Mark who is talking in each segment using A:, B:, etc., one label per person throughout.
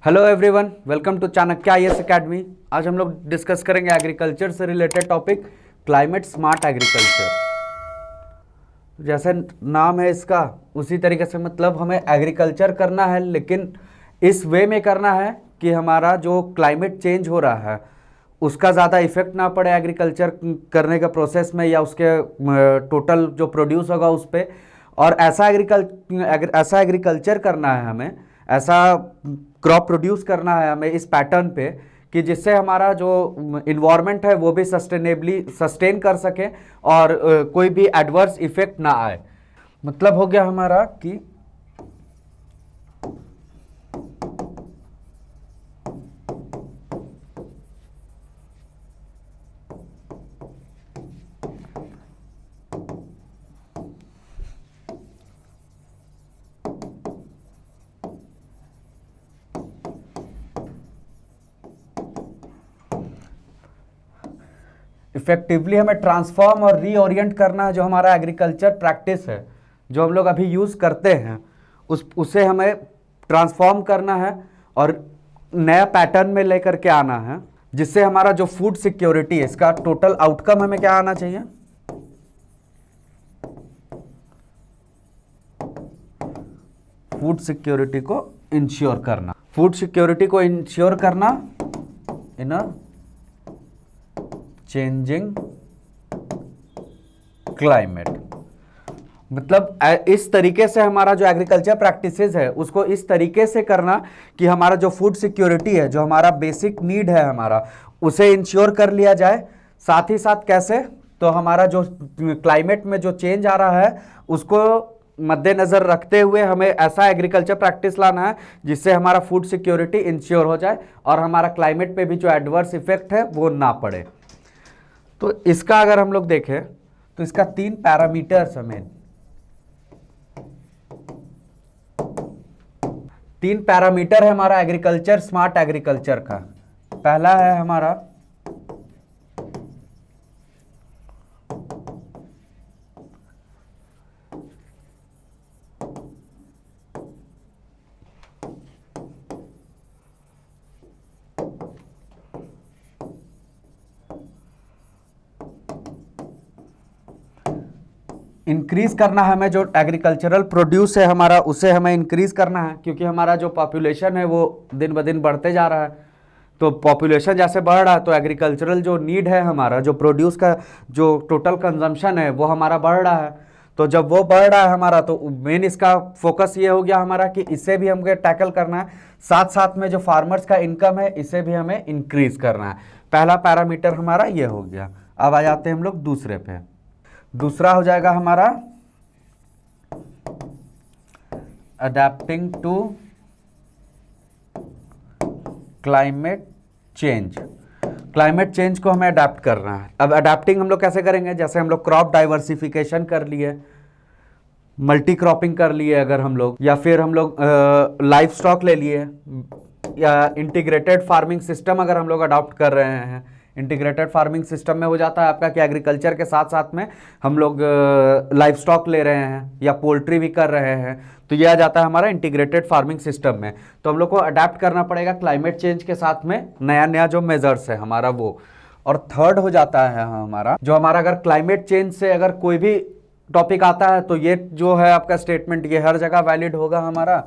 A: Hello everyone, welcome to Chanakya IAS academy. आज हम लोग डिस्कस करेंगे एग्रीकल्चर से related topic climate smart agriculture. जैसे नाम है इसका उसी तरीके से मतलब हमें एग्रीकल्चर करना है, लेकिन इस वे में करना है कि हमारा जो क्लाइमेट चेंज हो रहा है उसका ज़्यादा इफेक्ट ना पड़े एग्रीकल्चर करने का प्रोसेस में या उसके टोटल जो प्रोड्यूस होगा उस पर। और ऐसा एग्रीकल्चर करना है हमें, ऐसा क्रॉप प्रोड्यूस करना है हमें इस पैटर्न पे कि जिससे हमारा जो इन्वायरमेंट है वो भी सस्टेनेबली सस्टेन कर सके और कोई भी एडवर्स इफेक्ट ना आए। मतलब हो गया हमारा कि इफेक्टिवली हमें ट्रांसफॉर्म और रीओरिएंट करना है। जो हमारा एग्रीकल्चर प्रैक्टिस है जो हम लोग अभी यूज़ करते हैं उसे हमें ट्रांसफॉर्म करना है और नया पैटर्न में लेकर के आना है, जिससे हमारा जो फूड सिक्योरिटी है इसका टोटल आउटकम हमें क्या आना चाहिए, फूड सिक्योरिटी को इंश्योर करना। फूड सिक्योरिटी को इंश्योर करना इन अ चेंजिंग क्लाइमेट। मतलब इस तरीके से हमारा जो एग्रीकल्चर प्रैक्टिसेस है उसको इस तरीके से करना कि हमारा जो फूड सिक्योरिटी है, जो हमारा बेसिक नीड है हमारा, उसे इंश्योर कर लिया जाए। साथ ही साथ कैसे, तो हमारा जो क्लाइमेट में जो चेंज आ रहा है उसको मद्देनजर रखते हुए हमें ऐसा एग्रीकल्चर प्रैक्टिस लाना है जिससे हमारा फूड सिक्योरिटी इंश्योर हो जाए और हमारा क्लाइमेट पे भी जो एडवर्स इफेक्ट है वो ना पड़े। तो इसका अगर हम लोग देखें तो इसका 3 पैरामीटर्स हमें 3 पैरामीटर है हमारा एग्रीकल्चर स्मार्ट एग्रीकल्चर का। पहला है हमारा इंक्रीज करना है हमें, जो एग्रीकल्चरल प्रोड्यूस है हमारा उसे हमें इंक्रीज करना है, क्योंकि हमारा जो पॉपुलेशन है वो दिन ब दिन बढ़ते जा रहा है। तो पॉपुलेशन जैसे बढ़ रहा है तो एग्रीकल्चरल जो नीड है हमारा, जो प्रोड्यूस का जो टोटल कंजम्पशन है वो हमारा बढ़ रहा है। तो जब वो बढ़ रहा है हमारा तो मेन इसका फोकस ये हो गया हमारा कि इसे भी हमें टैकल करना है। साथ साथ में जो फार्मर्स का इनकम है इसे भी हमें इंक्रीज करना है। पहला पैरामीटर हमारा ये हो गया। अब आ जाते हैं हम लोग दूसरे पे। दूसरा हो जाएगा हमारा adapting to climate change. Climate change को हमें अडेप्ट करना है। अब अडेप्टिंग हम लोग कैसे करेंगे, जैसे हम लोग क्रॉप डाइवर्सिफिकेशन कर लिए, मल्टी क्रॉपिंग कर लिए अगर हम लोग, या फिर हम लोग लाइफ स्टॉक ले लिए, या इंटीग्रेटेड फार्मिंग सिस्टम अगर हम लोग अडॉप्ट कर रहे हैं। इंटीग्रेटेड फार्मिंग सिस्टम में हो जाता है आपका कि एग्रीकल्चर के साथ साथ में हम लोग लाइफ स्टॉक ले रहे हैं या पोल्ट्री भी कर रहे हैं, तो यह आ जाता है हमारा इंटीग्रेटेड फार्मिंग सिस्टम में। तो हम लोग को अडेप्ट करना पड़ेगा क्लाइमेट चेंज के साथ में नया नया जो मेजर्स है हमारा वो। और थर्ड हो जाता है हमारा जो हमारा अगर क्लाइमेट चेंज से अगर कोई भी टॉपिक आता है तो ये जो है आपका स्टेटमेंट ये हर जगह वैलिड होगा हमारा,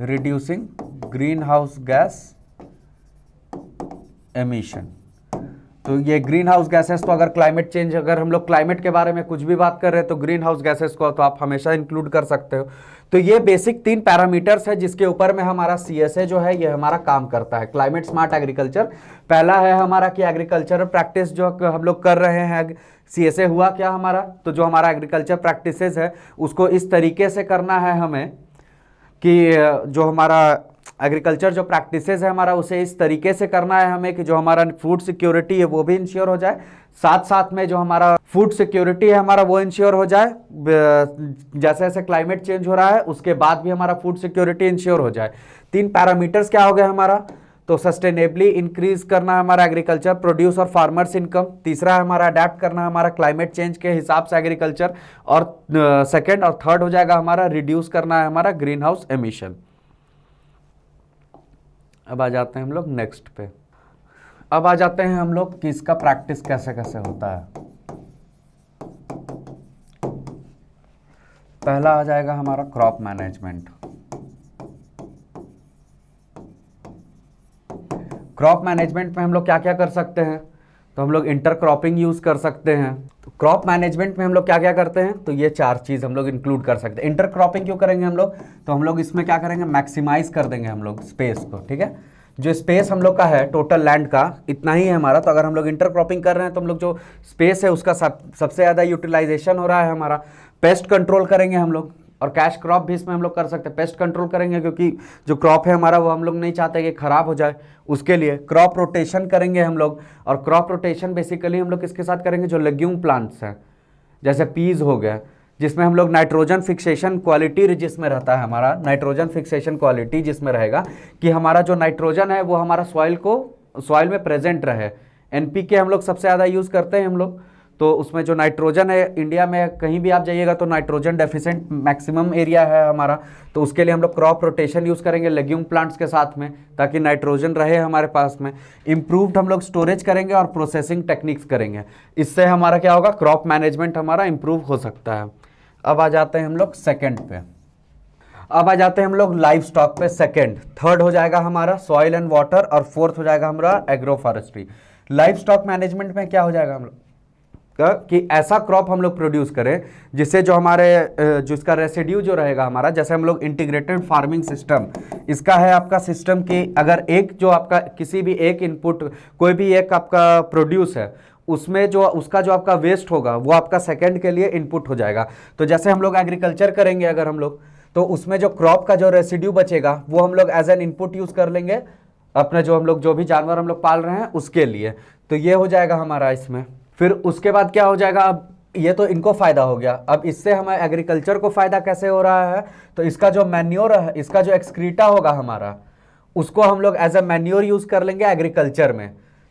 A: reducing green house gas emission. तो ये ग्रीन हाउस गैसेस, तो अगर क्लाइमेट चेंज, अगर हम लोग क्लाइमेट के बारे में कुछ भी बात कर रहे हैं तो ग्रीन हाउस गैसेस को तो आप हमेशा इंक्लूड कर सकते हो। तो ये बेसिक 3 पैरामीटर्स है जिसके ऊपर में हमारा CSA जो है ये हमारा काम करता है, क्लाइमेट स्मार्ट एग्रीकल्चर। पहला है हमारा कि एग्रीकल्चर प्रैक्टिस जो हम लोग कर रहे हैं, CSA हुआ क्या हमारा, तो जो हमारा एग्रीकल्चर प्रैक्टिसेस है उसको इस तरीके से करना है हमें कि जो हमारा एग्रीकल्चर जो प्रैक्टिसेस है हमारा उसे इस तरीके से करना है हमें कि जो हमारा फूड सिक्योरिटी है वो भी इंश्योर हो जाए, साथ साथ में जो हमारा फूड सिक्योरिटी है हमारा वो इंश्योर हो जाए। जैसे जैसे क्लाइमेट चेंज हो रहा है उसके बाद भी हमारा फूड सिक्योरिटी इंश्योर हो जाए। 3 पैरामीटर्स क्या हो गए हमारा, तो सस्टेनेबली इंक्रीज करना है हमारा एग्रीकल्चर प्रोड्यूस और फार्मर्स इनकम। तीसरा है हमारा अडेप्ट करना है हमारा क्लाइमेट चेंज के हिसाब से एग्रीकल्चर। और सेकंड और थर्ड हो जाएगा हमारा रिड्यूस करना है हमारा ग्रीन हाउस एमिशन। अब आ जाते हैं हम लोग नेक्स्ट पे। अब आ जाते हैं हम लोग कि इसका प्रैक्टिस कैसे कैसे होता है। पहला आ जाएगा हमारा क्रॉप मैनेजमेंट। क्रॉप मैनेजमेंट में हम लोग क्या क्या कर सकते हैं, तो हम लोग इंटर क्रॉपिंग यूज कर सकते हैं। तो क्रॉप मैनेजमेंट में हम लोग क्या क्या करते हैं, तो ये 4 चीज हम लोग इंक्लूड कर सकते हैं। इंटर क्रॉपिंग क्यों करेंगे हम लोग, तो हम लोग इसमें क्या करेंगे, मैक्सिमाइज कर देंगे हम लोग स्पेस को। ठीक है, जो स्पेस हम लोग का है टोटल लैंड का इतना ही है हमारा, तो अगर हम लोग इंटर क्रॉपिंग कर रहे हैं तो हम लोग जो स्पेस है उसका सबसे ज़्यादा यूटिलाइजेशन हो रहा है हमारा। पेस्ट कंट्रोल करेंगे हम लोग, और कैश क्रॉप भी इसमें हम लोग कर सकते हैं। पेस्ट कंट्रोल करेंगे क्योंकि जो क्रॉप है हमारा वो हम लोग नहीं चाहते कि खराब हो जाए, उसके लिए क्रॉप रोटेशन करेंगे हम लोग। और क्रॉप रोटेशन बेसिकली हम लोग किसके साथ करेंगे, जो लेग्यूम प्लांट्स हैं जैसे पीज हो गया, जिसमें हम लोग नाइट्रोजन फिक्सेशन क्वालिटी जिसमें रहता है हमारा, नाइट्रोजन फिक्सेशन क्वालिटी जिसमें रहेगा कि हमारा जो नाइट्रोजन है वो हमारा सॉइल में प्रेजेंट रहे। एनपीके हम लोग सबसे ज़्यादा यूज़ करते हैं हम लोग, तो उसमें जो नाइट्रोजन है इंडिया में कहीं भी आप जाइएगा तो नाइट्रोजन डेफिशिएंट मैक्सिमम एरिया है हमारा, तो उसके लिए हम लोग क्रॉप रोटेशन यूज़ करेंगे लेग्यूम प्लांट्स के साथ में, ताकि नाइट्रोजन रहे हमारे पास में। इम्प्रूव्ड हम लोग स्टोरेज करेंगे और प्रोसेसिंग टेक्निक्स करेंगे, इससे हमारा क्या होगा, क्रॉप मैनेजमेंट हमारा इम्प्रूव हो सकता है। अब आ जाते हैं हम लोग सेकेंड पे। अब आ जाते हैं हम लोग लाइव स्टॉक पे सेकेंड। थर्ड हो जाएगा हमारा सॉइल एंड वाटर, और फोर्थ हो जाएगा हमारा agro forestry. Live stock management में क्या हो जाएगा हम लोग कि ऐसा क्रॉप हम लोग प्रोड्यूस करें जिससे जो हमारे जो इसका रेसिड्यू जो रहेगा हमारा, जैसे हम लोग इंटीग्रेटेड फार्मिंग सिस्टम इसका है आपका सिस्टम कि अगर एक जो आपका किसी भी एक इनपुट कोई भी एक आपका प्रोड्यूस है उसमें जो उसका जो आपका वेस्ट होगा वो आपका सेकंड के लिए इनपुट हो जाएगा। तो जैसे हम लोग एग्रीकल्चर करेंगे अगर हम लोग, तो उसमें जो क्रॉप का जो रेसिड्यू बचेगा वो हम लोग एज एन इनपुट यूज कर लेंगे अपने जो हम लोग जो भी जानवर हम लोग पाल रहे हैं उसके लिए। तो ये हो जाएगा हमारा इसमें। फिर उसके बाद क्या हो जाएगा, अब ये तो इनको फायदा हो गया, अब इससे हमें एग्रीकल्चर को फायदा कैसे हो रहा है, तो इसका जो मैन्योर है, इसका जो एक्सक्रीटा होगा हमारा, उसको हम लोग एज ए मैन्योर यूज कर लेंगे एग्रीकल्चर में।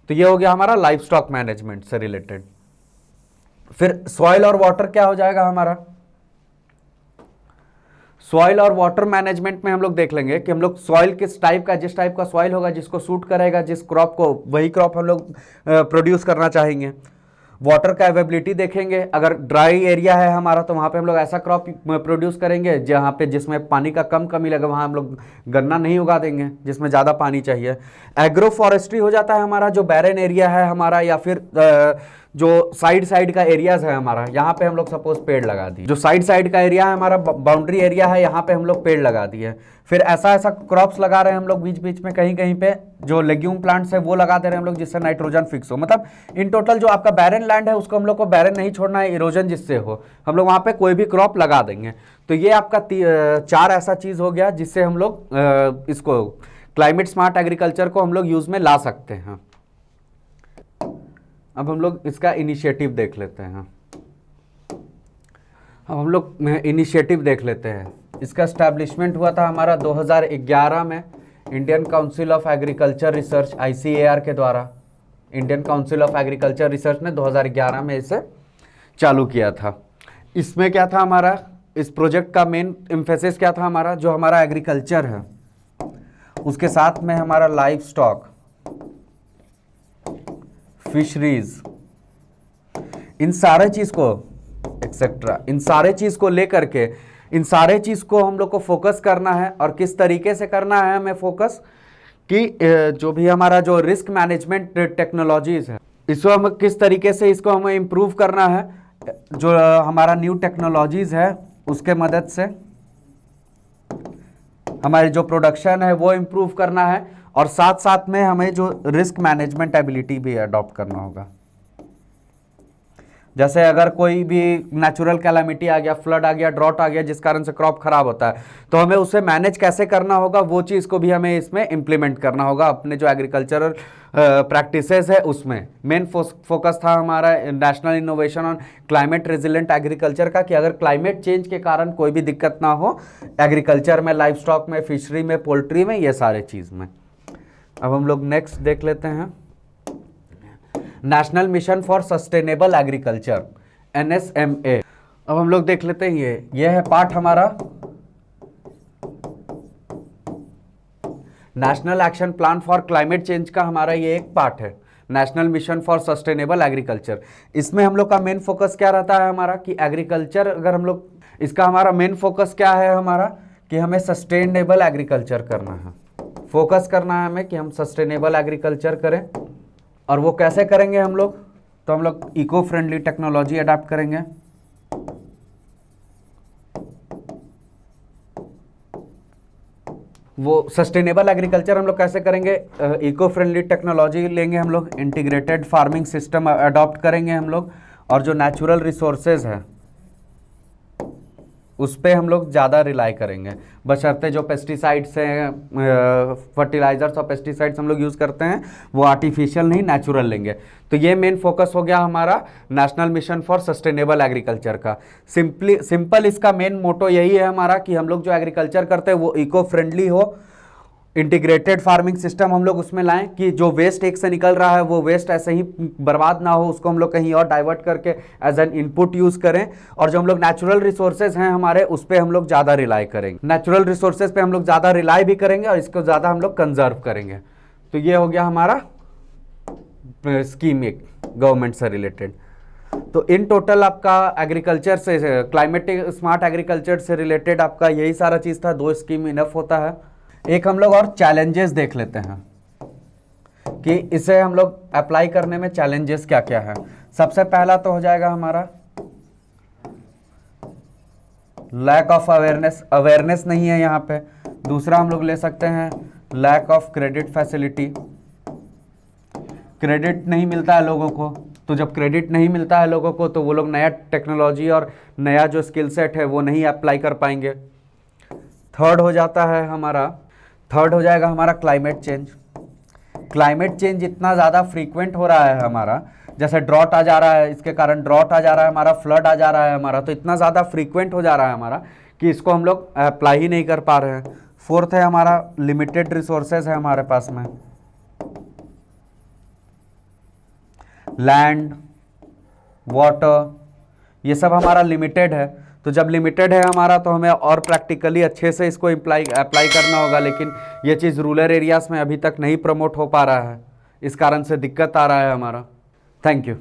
A: तो ये हो गया हमारा लाइफ स्टॉक मैनेजमेंट से रिलेटेड। फिर सॉइल और वाटर क्या हो जाएगा हमारा, सॉइल और वाटर मैनेजमेंट में हम लोग देख लेंगे कि हम लोग सॉइल किस टाइप का, जिस टाइप का सॉइल होगा जिसको सूट करेगा जिस क्रॉप को, वही क्रॉप हम लोग प्रोड्यूस करना चाहेंगे। वाटर का अवेबिलिटी देखेंगे, अगर ड्राई एरिया है हमारा तो वहाँ पे हम लोग ऐसा क्रॉप प्रोड्यूस करेंगे जहाँ पे जिसमें पानी का कमी लगे, वहाँ हम लोग गन्ना नहीं उगा देंगे जिसमें ज़्यादा पानी चाहिए। एग्रो फॉरेस्ट्री हो जाता है हमारा जो बैरन एरिया है हमारा, या फिर जो साइड का एरियाज है हमारा, यहाँ पे हम लोग सपोज पेड़ लगा दिए, जो साइड का एरिया है हमारा बाउंड्री एरिया है, यहाँ पे हम लोग पेड़ लगा दिए। फिर ऐसा क्रॉप्स लगा रहे हैं हम लोग बीच बीच में, कहीं पे जो लेग्यूम प्लांट्स है वो लगा दे रहे हैं हम लोग जिससे नाइट्रोजन फिक्स हो। मतलब इन टोटल जो आपका बैरन लैंड है उसको हम लोग को बैरन नहीं छोड़ना है, इरोजन जिससे हो, हम लोग वहाँ पे कोई भी क्रॉप लगा देंगे। तो ये आपका 4 ऐसा चीज हो गया जिससे हम लोग इसको क्लाइमेट स्मार्ट एग्रीकल्चर को हम लोग यूज में ला सकते हैं। अब हम लोग इसका इनिशिएटिव देख लेते हैं। अब हम लोग इनिशिएटिव देख लेते हैं। इसका एस्टैब्लिशमेंट हुआ था हमारा 2011 में Indian council of agriculture research ICAR के द्वारा। Indian council of agriculture research ने 2011 में इसे चालू किया था। इसमें क्या था हमारा, इस प्रोजेक्ट का मेन एम्फेसिस क्या था हमारा, जो हमारा एग्रीकल्चर है उसके साथ में हमारा लाइफ स्टॉक, फिशरीज, इन सारे चीज को एक्सेट्रा, इन सारे चीज को लेकर के, इन सारे चीज को हम लोग को फोकस करना है। और किस तरीके से करना है हमें फोकस, कि जो भी हमारा जो रिस्क मैनेजमेंट टेक्नोलॉजीज है इसको हम किस तरीके से इसको हमें इम्प्रूव करना है, जो हमारा न्यू टेक्नोलॉजीज है उसके मदद से हमारी जो प्रोडक्शन है वो इम्प्रूव करना है, और साथ साथ में हमें जो रिस्क मैनेजमेंट एबिलिटी भी अडॉप्ट करना होगा। जैसे अगर कोई भी नेचुरल कैलामिटी आ गया, फ्लड आ गया, ड्रॉट आ गया, जिस कारण से क्रॉप खराब होता है, तो हमें उसे मैनेज कैसे करना होगा वो चीज़ को भी हमें इसमें इम्प्लीमेंट करना होगा अपने जो एग्रीकल्चरल प्रैक्टिसेस है उसमें। मेन फोकस था हमारा national innovation on climate resilient agriculture का, कि अगर क्लाइमेट चेंज के कारण कोई भी दिक्कत ना हो एग्रीकल्चर में, लाइफ स्टॉक में, फिशरी में, पोल्ट्री में, ये सारे चीज़ में। अब हम लोग नेक्स्ट देख लेते हैं, national mission for sustainable agriculture, NSMA। अब हम लोग देख लेते हैं, ये है पार्ट हमारा national action plan for climate change का, हमारा ये एक पार्ट है, national mission for sustainable agriculture. इसमें हम लोग का मेन फोकस क्या रहता है हमारा कि एग्रीकल्चर, अगर हम लोग इसका हमारा मेन फोकस क्या है हमारा कि हमें सस्टेनेबल एग्रीकल्चर करना है, फोकस करना है हमें कि हम सस्टेनेबल एग्रीकल्चर करें। और वो कैसे करेंगे हम लोग, तो हम लोग इको फ्रेंडली टेक्नोलॉजी अडॉप्ट करेंगे। वो सस्टेनेबल एग्रीकल्चर हम लोग कैसे करेंगे, इको फ्रेंडली टेक्नोलॉजी लेंगे हम लोग, इंटीग्रेटेड फार्मिंग सिस्टम अडॉप्ट करेंगे हम लोग, और जो नेचुरल रिसोर्सेज है उस पर हम लोग ज़्यादा रिलाई करेंगे, बशर्ते जो पेस्टिसाइड्स हैं, फर्टिलाइजर्स और पेस्टिसाइड्स हम लोग यूज़ करते हैं वो आर्टिफिशियल नहीं, नेचुरल लेंगे। तो ये मेन फोकस हो गया हमारा national mission for sustainable agriculture का। सिंपल इसका मेन मोटो यही है हमारा कि हम लोग जो एग्रीकल्चर करते हैं वो इको फ्रेंडली हो, इंटीग्रेटेड फार्मिंग सिस्टम हम लोग उसमें लाएं कि जो वेस्ट एक से निकल रहा है वो वेस्ट ऐसे ही बर्बाद ना हो, उसको हम लोग कहीं और डाइवर्ट करके एज एन इनपुट यूज़ करें। और जो हम लोग नेचुरल रिसोर्सेज हैं हमारे, उस पर हम लोग ज़्यादा रिलाई करेंगे, नेचुरल रिसोर्सेज पे हम लोग ज़्यादा रिलाई भी करेंगे और इसको ज़्यादा हम लोग कंजर्व करेंगे। तो ये हो गया हमारा स्कीम एक गवर्नमेंट से रिलेटेड। तो इन टोटल आपका एग्रीकल्चर से, क्लाइमेटिक स्मार्ट एग्रीकल्चर से रिलेटेड आपका यही सारा चीज़ था, 2 स्कीम इनफ होता है। एक हम लोग और चैलेंजेस देख लेते हैं कि इसे हम लोग अप्लाई करने में चैलेंजेस क्या क्या है। सबसे पहला तो हो जाएगा हमारा लैक ऑफ अवेयरनेस नहीं है यहाँ पे। दूसरा हम लोग ले सकते हैं lack of credit facility, credit नहीं मिलता है लोगों को। तो जब क्रेडिट नहीं मिलता है लोगों को तो वो लोग नया टेक्नोलॉजी और नया जो स्किल सेट है वो नहीं अप्लाई कर पाएंगे। थर्ड हो जाएगा हमारा क्लाइमेट चेंज। क्लाइमेट चेंज इतना ज़्यादा फ्रीक्वेंट हो रहा है हमारा, जैसे ड्रॉट आ जा रहा है, इसके कारण ड्रॉट आ जा रहा है हमारा, फ्लड आ जा रहा है हमारा, तो इतना ज़्यादा फ्रीक्वेंट हो जा रहा है हमारा कि इसको हम लोग अप्लाई ही नहीं कर पा रहे हैं। फोर्थ है हमारा लिमिटेड रिसोर्सेज है हमारे पास में, लैंड, वाटर, ये सब हमारा लिमिटेड है। तो जब लिमिटेड है हमारा तो हमें और प्रैक्टिकली अच्छे से इसको अप्लाई करना होगा, लेकिन ये चीज़ रूरल एरियाज़ में अभी तक नहीं प्रमोट हो पा रहा है, इस कारण से दिक्कत आ रहा है हमारा। Thank you.